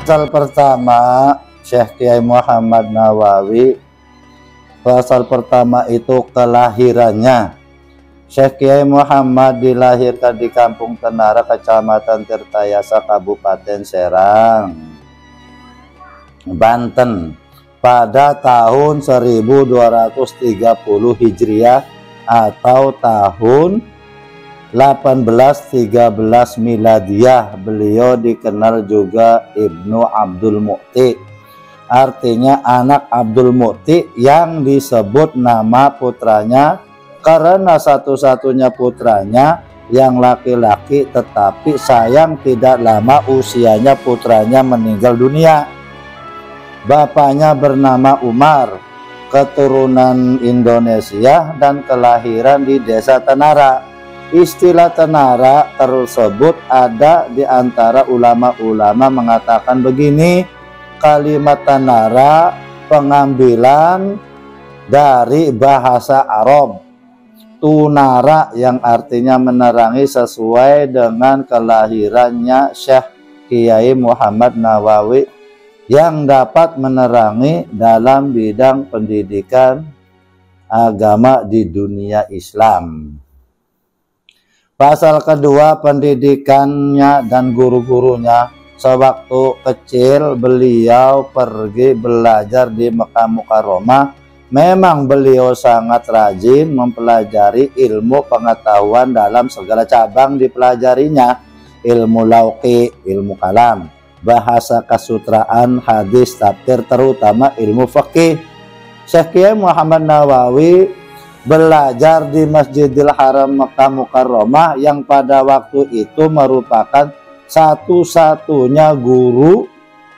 Pasal pertama, Syekh Kiai Muhammad Nawawi. Pasal pertama itu kelahirannya. Syekh Kiai Muhammad dilahirkan di Kampung Tenara, Kecamatan Tirtayasa, Kabupaten Serang, Banten, pada tahun 1230 Hijriah atau tahun 1813 Miladiyah. Beliau dikenal juga Ibnu Abdul Mu'ti, artinya anak Abdul Mu'ti, yang disebut nama putranya karena satu-satunya putranya yang laki-laki, tetapi sayang tidak lama usianya putranya meninggal dunia. Bapaknya bernama Umar, keturunan Indonesia dan kelahiran di desa Tenara. Istilah Tenara tersebut ada di antara ulama-ulama mengatakan begini, kalimat Tenara pengambilan dari bahasa Arab tunara yang artinya menerangi, sesuai dengan kelahirannya Syekh Kiai Muhammad Nawawi yang dapat menerangi dalam bidang pendidikan agama di dunia Islam. Pasal kedua, pendidikannya dan guru-gurunya. Sewaktu kecil beliau pergi belajar di Mekah Mukarramah. Memang beliau sangat rajin mempelajari ilmu pengetahuan dalam segala cabang dipelajarinya. Ilmu lauqi, ilmu kalam, bahasa kasutraan, hadis, tafsir, terutama ilmu fikih. Syekh Kiai Muhammad Nawawi belajar di Masjidil Haram Mekah Mukarramah yang pada waktu itu merupakan satu-satunya guru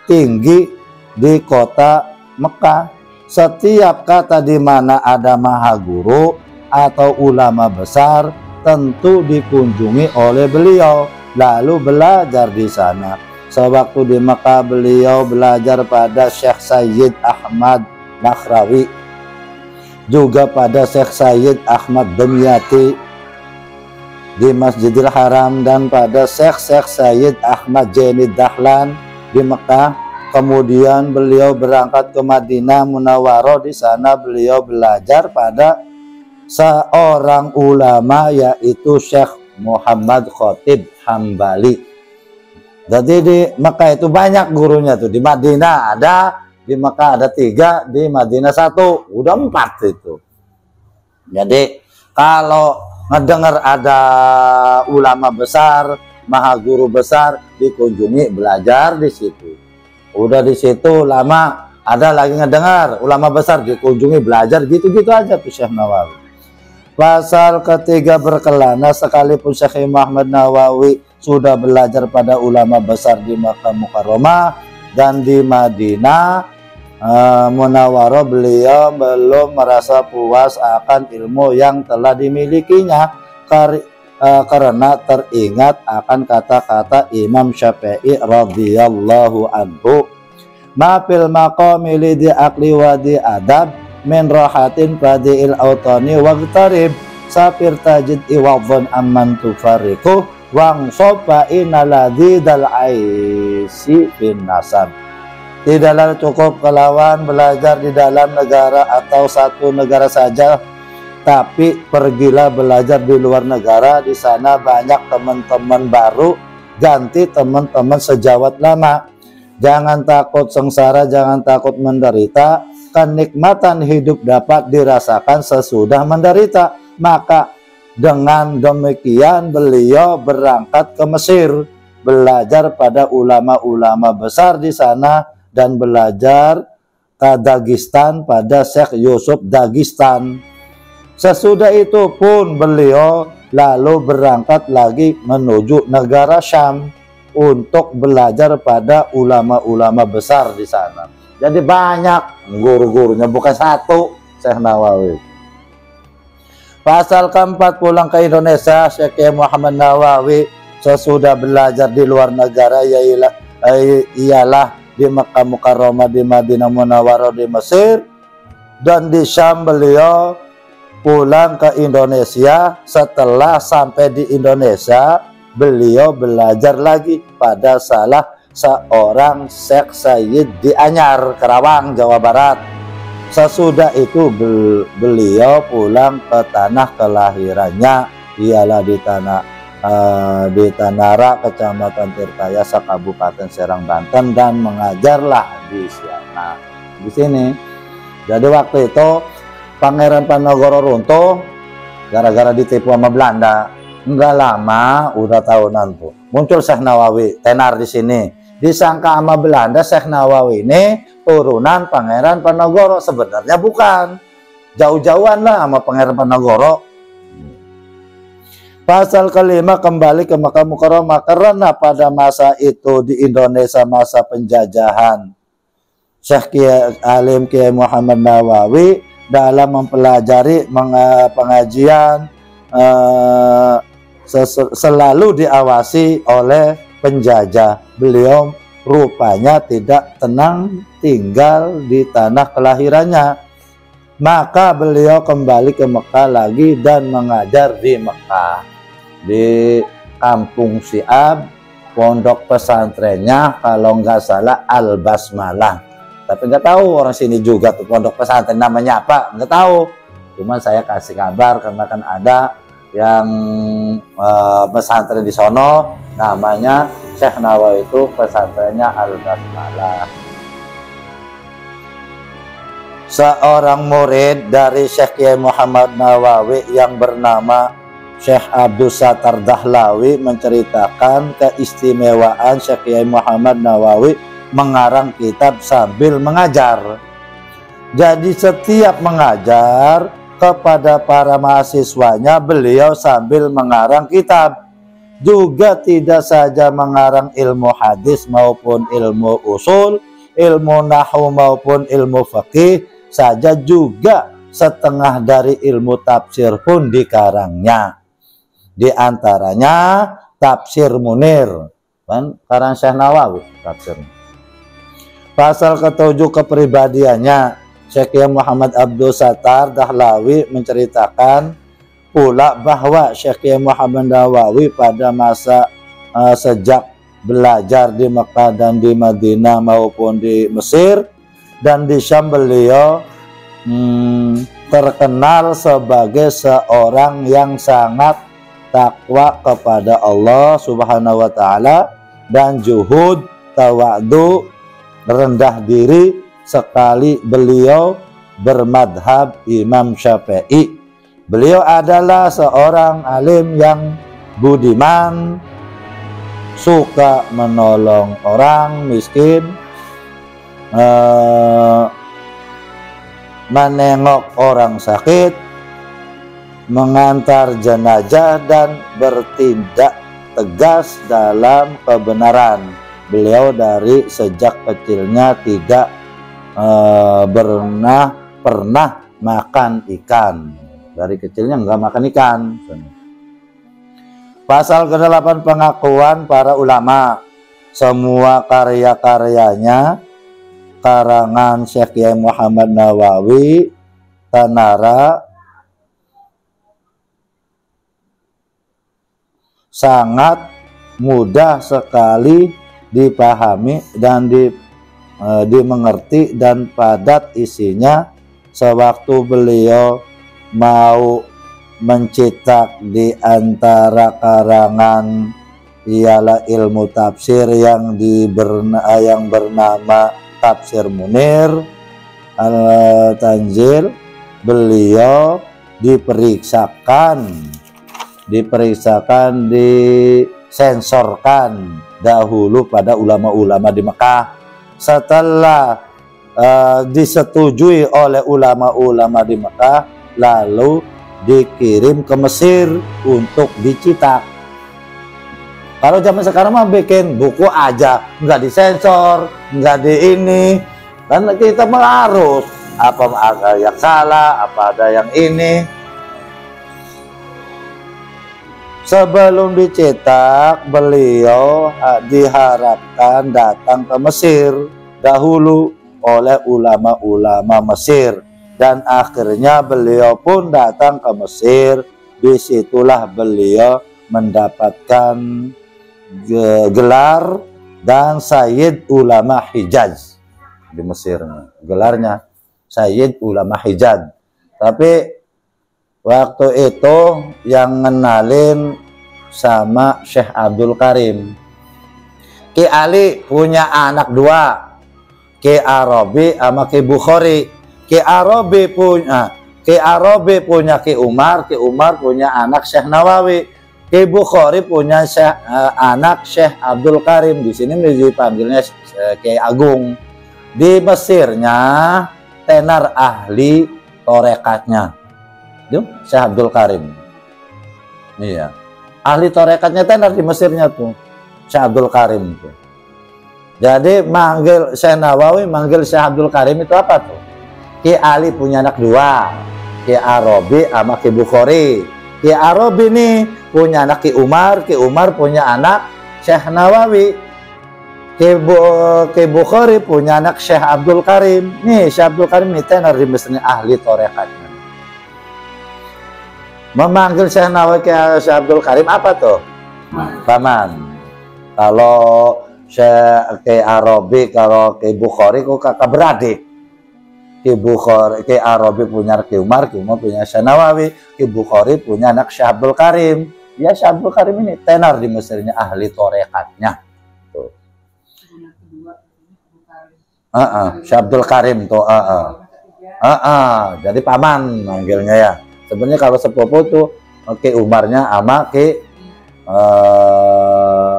tinggi di kota Mekah. Setiap kata di mana ada maha guru atau ulama besar tentu dikunjungi oleh beliau, lalu belajar di sana. Sewaktu di Mekah beliau belajar pada Syekh Sayyid Ahmad Nakhrawi, juga pada Syekh Sayyid Ahmad Damyati di Masjidil Haram, dan pada Syekh Sayyid Ahmad Jaini Dahlan di Mekah. Kemudian beliau berangkat ke Madinah Munawwaroh. Di sana beliau belajar pada seorang ulama, yaitu Syekh Muhammad Khatib Hambali. Jadi di Mekah itu banyak gurunya tuh. Di Madinah ada, di Mekah ada 3, di Madinah 1, udah 4 itu. Jadi kalau ngedengar ada ulama besar, maha guru besar, dikunjungi, belajar di situ. Udah di situ lama, ada lagi ngedengar ulama besar, dikunjungi, belajar, gitu-gitu aja tuh Syekh Nawawi. Pasal ketiga, berkelana. Sekalipun Syekh Muhammad Nawawi sudah belajar pada ulama besar di Mekah Mukarramah dan di Madinah Munawwaroh, beliau belum merasa puas akan ilmu yang telah dimilikinya karena teringat akan kata-kata Imam Syafi'i radhiyallahu anhu, ma fil maqami li aqli wa di adab min rahatin fadi'il autani waqtarib safir tajid iwadhan amman tufariqu wang sofa inaladhi dal aisi bin nasab. Tidaklah cukup kelawan belajar di dalam negara atau satu negara saja, tapi pergilah belajar di luar negara. Di sana banyak teman-teman baru, ganti teman-teman sejawat lama. Jangan takut sengsara, jangan takut menderita. Kenikmatan hidup dapat dirasakan sesudah menderita. Maka dengan demikian beliau berangkat ke Mesir, belajar pada ulama-ulama besar di sana, dan belajar ke Dagestan pada Syekh Yusuf Dagestan. Sesudah itu pun beliau lalu berangkat lagi menuju negara Syam untuk belajar pada ulama-ulama besar di sana. Jadi banyak guru-gurunya, bukan satu Syekh Nawawi. Pasal keempat, pulang ke Indonesia. Syekh Muhammad Nawawi sesudah belajar di luar negara ialah di Mekah Mukarramah, di Madinah Munawwaroh, di Mesir, dan di Syam. Beliau pulang ke Indonesia. Setelah sampai di Indonesia, beliau belajar lagi pada salah seorang Syekh Sayyid di Anyar, Karawang, Jawa Barat. Sesudah itu beliau pulang ke tanah kelahirannya, ialah di Tanara, Kecamatan Tirtayasa, Kabupaten Serang, Banten, dan mengajarlah di sana. Di sini. Jadi waktu itu Pangeran Panogoro runtuh gara-gara ditipu sama Belanda. Enggak lama, udah tahunan tuh, muncul Syekh Nawawi tenar di sini. Disangka sama Belanda Syekh Nawawi ini turunan Pangeran Panogoro, sebenarnya bukan. Jauh-jauhan lah sama Pangeran Panogoro. Pasal kelima, kembali ke Makkah Mukarramah, karena pada masa itu di Indonesia masa penjajahan, Syekh Alim Kiai Muhammad Nawawi dalam mempelajari pengajian selalu diawasi oleh penjajah. Beliau rupanya tidak tenang tinggal di tanah kelahirannya, maka beliau kembali ke Mekah lagi dan mengajar di Mekah, di Kampung Siab. Pondok pesantrennya kalau nggak salah Al Basmalah, tapi nggak tahu orang sini juga tuh pondok pesantren namanya apa, nggak tahu. Cuman saya kasih kabar karena kan ada yang pesantren di sono namanya Syekh Nawawi, itu pesantrennya Al Basmalah. Seorang murid dari Syekh Kiai Muhammad Nawawi yang bernama Syekh Abdul Sattar Dahlawi menceritakan keistimewaan Syekh Kiai Muhammad Nawawi mengarang kitab sambil mengajar. Jadi setiap mengajar kepada para mahasiswanya, beliau sambil mengarang kitab. Juga tidak saja mengarang ilmu hadis maupun ilmu usul, ilmu nahwu maupun ilmu fikih saja, juga setengah dari ilmu tafsir pun dikarangnya. Di antaranya Tafsir Munir, kan karang Syekh Nawawi tafsir. Pasal ketujuh, kepribadiannya. Syekh Muhammad Abdul Sattar Dahlawi menceritakan pula bahwa Syekh Muhammad Nawawi pada masa sejak belajar di Mekah dan di Madinah maupun di Mesir dan di Syam, beliau terkenal sebagai seorang yang sangat takwa kepada Allah Subhanahu wa Ta'ala dan juhud, tawadu, rendah diri, sekali beliau bermadhab Imam Syafi'i. Beliau adalah seorang alim yang budiman, suka menolong orang miskin, menengok orang sakit, mengantar jenazah, dan bertindak tegas dalam kebenaran. Beliau dari sejak kecilnya tidak pernah makan ikan. Dari kecilnya nggak makan ikan. Pasal ke-8, pengakuan para ulama. Semua karya-karyanya karangan Syekh Kiai Muhammad Nawawi Tanara sangat mudah sekali dipahami dan dimengerti dan padat isinya. Sewaktu beliau mau mencetak di antara karangan ialah ilmu tafsir yang bernama Tafsir Munir Al-Tanzil, beliau disensorkan dahulu pada ulama-ulama di Mekah. Setelah disetujui oleh ulama-ulama di Mekah, lalu dikirim ke Mesir untuk dicetak. Kalau zaman sekarang mah bikin buku aja, nggak disensor, nggak di ini, kan kita mah harus apa ada yang salah, apa ada yang ini. Sebelum dicetak, beliau diharapkan datang ke Mesir dahulu oleh ulama-ulama Mesir, dan akhirnya beliau pun datang ke Mesir. Disitulah beliau mendapatkan gelar dan Sayyid Ulama Hijaz di Mesir. Gelarnya Sayyid Ulama Hijaz. Tapi waktu itu yang ngenalin sama Syekh Abdul Karim. Ki Ali punya anak dua, Ki Arabi sama Ki Bukhari. Ki Arabi punya Ki Umar punya anak Syekh Nawawi. Ki Bukhari punya anak Syekh Abdul Karim. Di sini dipanggilnya Kiai Agung. Di Mesirnya tenar ahli torekatnya itu Syekh Abdul Karim. Iya, ahli torekatnya tenar di Mesirnya tuh Syekh Abdul Karim tuh. Jadi manggil Syekh Nawawi, manggil Syekh Abdul Karim itu apa tuh? Ki Ali punya anak dua, Ki Arabi sama Ki Bukhari. Ki Arabi nih punya anak Ki Umar punya anak Syekh Nawawi. Ki Bukhari punya anak Syekh Abdul Karim. Nih Syekh Abdul Karim ini tenar di Mesirnya ahli torekatnya. Memanggil Syekh Nawawi Syekh Abdul Karim apa tuh? Paman. Kalau Syekh Ki Arabi, kalau Ki Bukhari kok kakak beradik. Ki Arabi punya Ki Umar punya Syekh Nawawi, Ki Bukhari punya anak Syekh Abdul Karim. Ya Syekh Abdul Karim ini tenar di Mesirnya ahli torekatnya. Tuh. Syekh Abdul Karim tuh. Jadi paman manggilnya ya. Sebenarnya kalau sepupu tuh Ki Umarnya sama Ki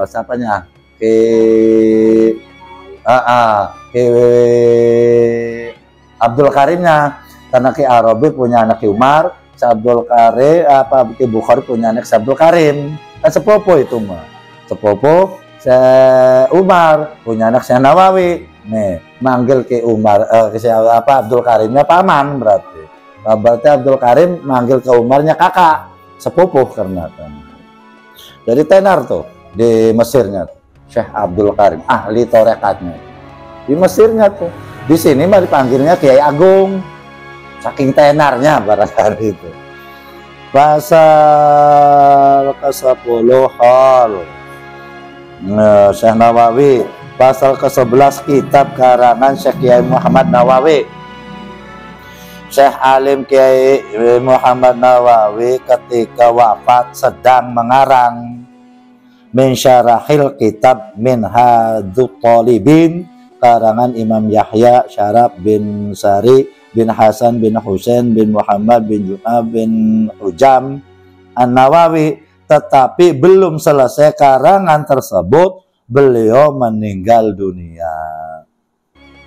siapanya? Ki Abdul Karimnya, karena Ki Arabi punya anak Ki Umar, Abdul Karim Ki Bukhari punya anak Abdul Karim. Kan sepupu itu mah. Sepupu Umar punya anak Syekh Nawawi. Nih, manggil Ki Umar Abdul Karimnya paman berarti. Berarti Abdul Karim manggil ke Umarnya kakak, sepupu karena kan. Jadi tenar tuh di Mesirnya tuh. Syekh Abdul Karim ahli torekatnya di Mesirnya tuh. Di sini mah dipanggilnya Kiai Agung, saking tenarnya barangkali itu. Pasal ke-10 hal Syekh Nawawi. Pasal ke-11 kitab karangan Syekh Kiai Muhammad Nawawi. Syekh Alim Kiai Muhammad Nawawi ketika wafat sedang mengarang mensyarahil kitab Minhajut Thalibin karangan Imam Yahya Syaraf bin Sari bin Hasan bin Husain bin Muhammad bin Ju'ab bin Hujam An-Nawawi. Tetapi belum selesai karangan tersebut beliau meninggal dunia.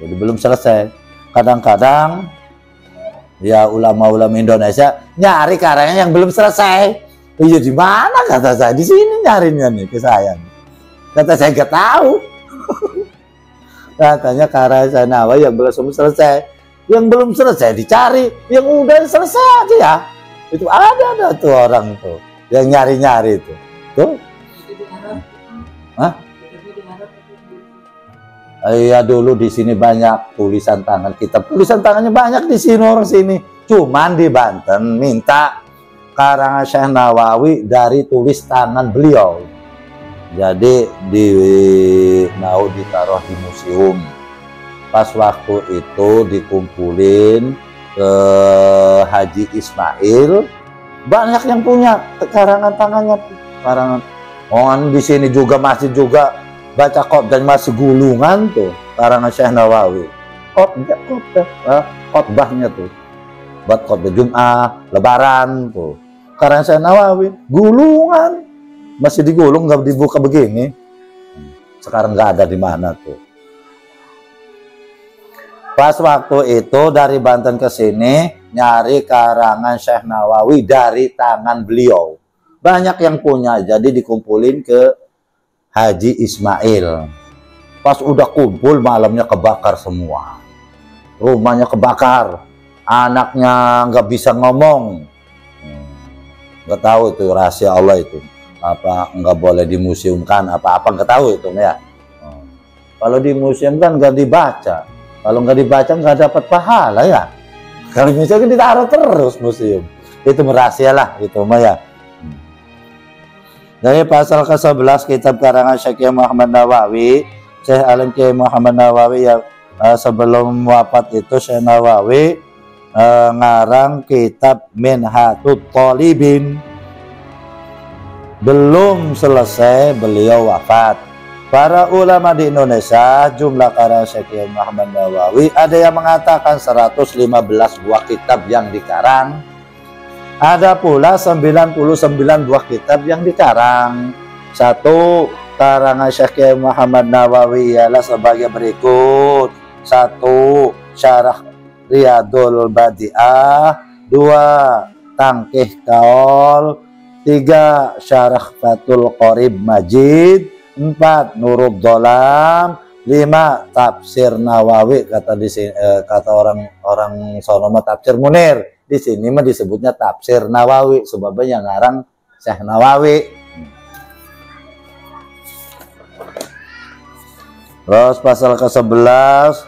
Jadi belum selesai. Kadang-kadang ya ulama-ulama Indonesia nyari karangan yang belum selesai. Iya di mana kata saya? Di sini nyarinya nih ke saya. Kata saya nggak tahu. Katanya karya Syekh Nawawi yang belum selesai. Yang belum selesai dicari, yang udah selesai aja ya. Itu ada tuh orang tuh yang nyari-nyari itu. Tuh. Hah? Iya dulu di sini banyak tulisan tangan kitab. Tulisan tangannya banyak di sini orang sini. Cuman di Banten minta karangan Syekh Nawawi dari tulis tangan beliau. Jadi mau ditaruh di museum. Pas waktu itu dikumpulin ke Haji Ismail, banyak yang punya karangan tangannya. Karangan. Di sini juga masih juga baca dan masih gulungan tuh karangan Syekh Nawawi. Khotbahnya tuh. Buat khotbah Jum'ah, Lebaran tuh. Karangan Syekh Nawawi gulungan. Masih digulung, nggak dibuka begini. Sekarang nggak ada di mana tuh. Pas waktu itu dari Banten ke sini nyari karangan Syekh Nawawi dari tangan beliau. Banyak yang punya, jadi dikumpulin ke Haji Ismail. Pas udah kumpul malamnya kebakar semua. Rumahnya kebakar, anaknya nggak bisa ngomong. Nggak tahu itu rahasia Allah itu. Apa nggak boleh dimuseumkan apa-apa nggak tahu itu ya. Kalau dimuseumkan nggak dibaca, kalau nggak dibaca nggak dapat pahala ya. Kalau misalnya ditaruh terus museum itu rahasia lah itu mah ya. Dari pasal ke-11 kitab karangan Syekh Muhammad Nawawi Syekh Alim Kiai Muhammad Nawawi yang sebelum wafat itu Syekh Nawawi ngarang kitab Minhatut Thalibin. Belum selesai beliau wafat. Para ulama di Indonesia jumlah karang Syekh Kiai Muhammad Nawawi ada yang mengatakan 115 buah kitab yang dikarang. Ada pula 99 buah kitab yang dikarang. Satu, karangan Syekh Kiai Muhammad Nawawi ialah sebagai berikut. 1. Syarah Riyadul Badi'ah. 2. Tangkih Kaul. 3. Syarah Fathul Qorib Majid. 4. Nurud Dolam. 5. Tafsir Nawawi, kata orang sonoma tafsir Munir. Di sini mah disebutnya tafsir Nawawi sebabnya yang ngarang Syekh Nawawi. Terus pasal ke-11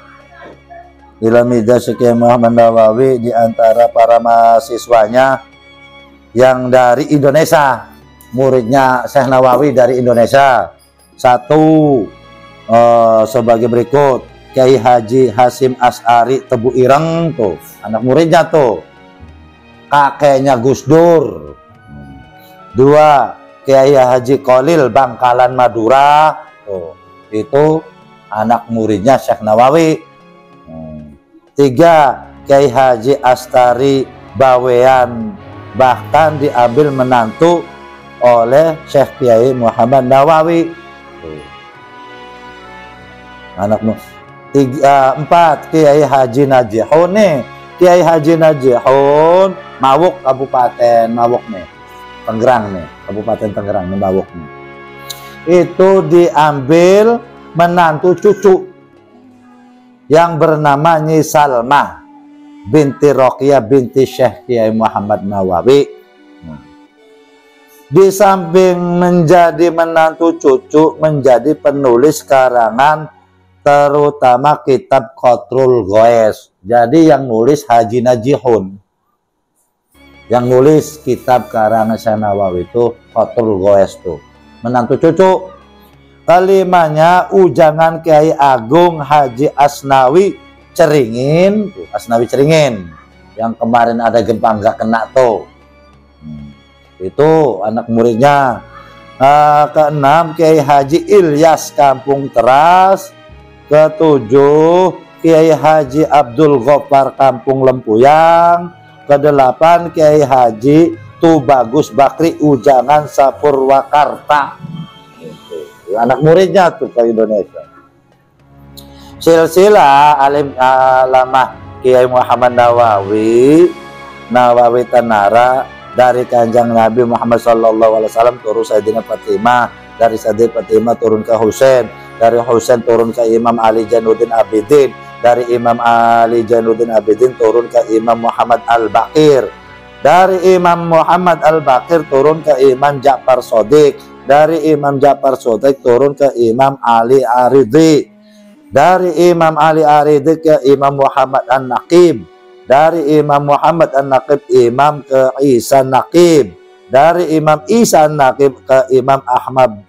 Ilamidah Syekh Muhammad Nawawi di antara para mahasiswanya yang dari Indonesia, muridnya Syekh Nawawi dari Indonesia. 1 sebagai berikut. Kiai Haji Hasim As'ari Tebu Ireng tuh, anak muridnya tuh. Kakeknya Gus Dur. 2. Kiai Haji Kolil Bangkalan Madura. Tuh, itu anak muridnya Syekh Nawawi. 3. Kiai Haji Astari Bawean, bahkan diambil menantu oleh Syekh Kiai Muhammad Nawawi. Tuh, anakmu. 4. Kiai Haji Najihun nih. Kiai Haji Najihun Mawuk, Kabupaten Mawuk nih, Tangerang nih, Kabupaten Tangerang nih, Mawuk nih. Itu diambil menantu cucu yang bernama Nyi Salmah binti Roqiyah binti Syekh Kiai Muhammad Nawawi. Di samping menjadi menantu cucu, menjadi penulis karangan terutama kitab Qatrul Ghoes. Jadi yang nulis Haji Najihun. Yang nulis kitab karangan Syekh Nawawi itu Qatrul Ghoes tuh, menantu cucu. Kelimanya ujangan Kiai Agung Haji Asnawi Ceringin, tuh, Asnawi Ceringin, yang kemarin ada gempa nggak kena tuh. Itu anak muridnya. Ke-6 Kiai Haji Ilyas Kampung Teras. Ke-7 Kiai Haji Abdul Ghaffar Kampung Lempuyang. Ke-8 Kiai Haji Tubagus Bakri Ujangan Sapurwakarta. Anak muridnya tuh ke Indonesia. Silsilah alim alamah Kiai Muhammad Nawawi Tanara, dari Kanjeng Nabi Muhammad SAW turun Sayyidina Fatimah, dari Sayyidina Fatimah turun ke Husain, dari Husain turun ke Imam Ali Jainuddin Abidin, dari Imam Ali Jainuddin Abidin turun ke Imam Muhammad Al-Baqir, dari Imam Muhammad Al-Baqir turun ke Imam Ja'far Shadiq, dari Imam Ja'far Shadiq turun ke Imam Ali Aridhi, dari Imam Ali Aridhi ke Imam Muhammad An-Naqib, dari Imam Muhammad An-Naqib Imam ke Isa Naqib, dari Imam Isa Naqib ke Imam Ahmad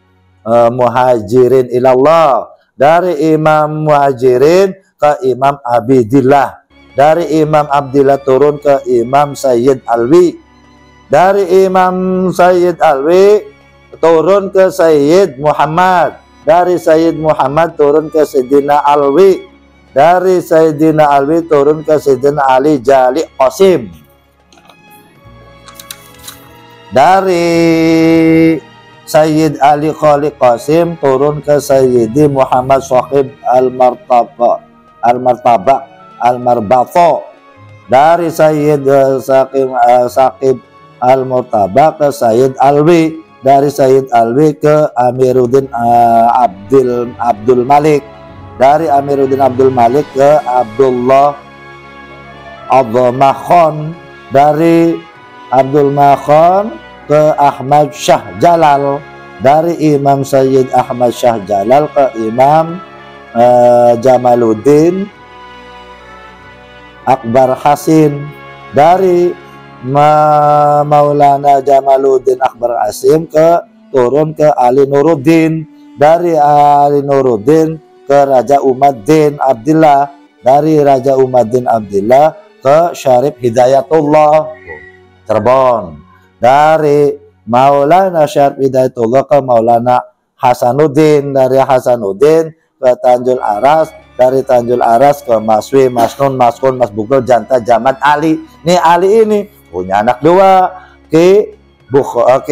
Muhajirin Ilallah, dari Imam Muhajirin ke Imam Abidillah, dari Imam Abdillah turun ke Imam Sayyid Alwi, dari Imam Sayyid Alwi turun ke Sayyid Muhammad, dari Sayyid Muhammad turun ke Sayyidina Alwi, dari Sayyidina Alwi turun ke Sayyidina Ali Jali Qasim, dari Sayyid Ali Khali Qasim turun ke Sayyidi Muhammad Shaqib Al-Martabaq, dari Sayyid Shaqib Al-Murtabaq ke Sayyid Alwi, dari Sayyid Alwi ke Amiruddin Abdul Malik, dari Amiruddin Abdul Malik ke Abdullah Makhon, dari Abdul Makhon ke Ahmad Syah Jalal, dari Imam Sayyid Ahmad Syah Jalal ke Imam Jamaluddin Akbar Hasin, dari Maulana Jamaluddin Akbar Hasim turun ke Ali Nuruddin, dari Ali Nuruddin ke ke Raja Umaddin Abdillah, dari Raja Umaddin Abdillah ke Syarif Hidayatullah Cirebon, dari Maulana Syarif Hidayatullah ke Maulana Hasanuddin, dari Hasanuddin ke Tanjul Aras, dari Tanjul Aras ke Maswi, Masnun, Maskun, Mas Bugel, Janta, Jamat, Ali. Nih Ali ini punya anak dua, Ki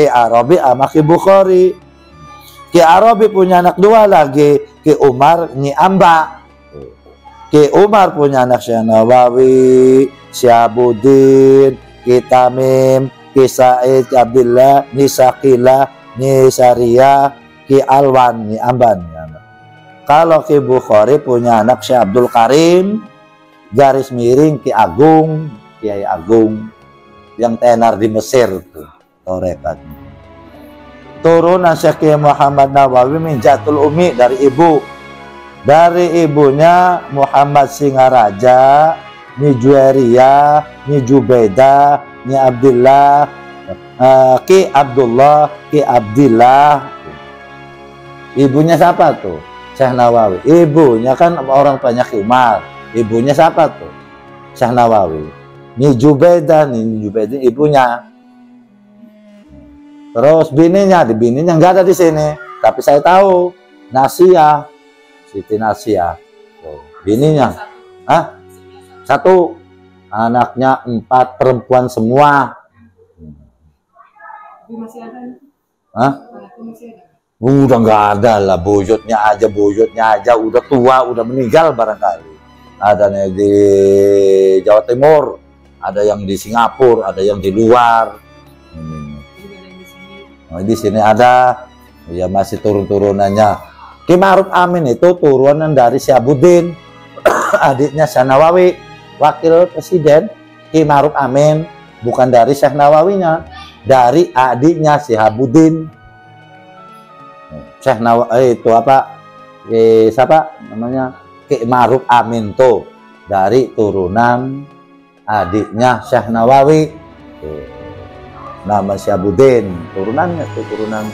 Arabi sama Ki Bukhari. Ki Arabi punya anak dua lagi, Ki Umar Nyi Amba. Ki Umar punya anak Syekh Nawawi, Syahabuddin, Ki Tamim, Ki Said, Ki Abdillah, Nyi Sakilah, Nyi Syariah, Ki Alwan, Nyi Amban. Kalau Ki Bukhari punya anak Syekh Abdul Karim, garis miring Ki Agung, Kiai Agung, yang tenar di Mesir tuh, torekatnya. Turunan Syekh Muhammad Nawawi min Jatul Umi, dari ibu, dari ibunya Muhammad Singaraja, Nyi Juwairiyah, Nyi Jubaidah, Nyi Abdillah, Ki Abdullah, Ki Abdillah. Ibunya siapa tuh? Syekh Nawawi. Ibunya kan orang banyak Ki Umar. Ibunya siapa tuh? Syekh Nawawi. Nyi Jubaidah, Nyi Jubaidah ibunya. Terus bininya nggak ada di sini, tapi saya tahu Nasia, Siti Nasia. Bininya, satu, anaknya 4 perempuan semua. Udah nggak ada lah, buyutnya aja udah tua, udah meninggal barangkali. Ada yang di Jawa Timur, ada yang di Singapura, ada yang di luar. Di sini ada, ya masih turun-turunannya. Ki Ma'ruf Amin itu turunan dari Syahabuddin, adiknya Syekh Nawawi, wakil presiden. Ki Ma'ruf Amin bukan dari Syekh Nawawinya, dari adiknya Syahabuddin. Syekh Nawawi itu apa? Siapa namanya? Ki Ma'ruf Amin tuh dari turunan adiknya Syekh Nawawi. Nama Syahabuddin, turunannya tuh turunan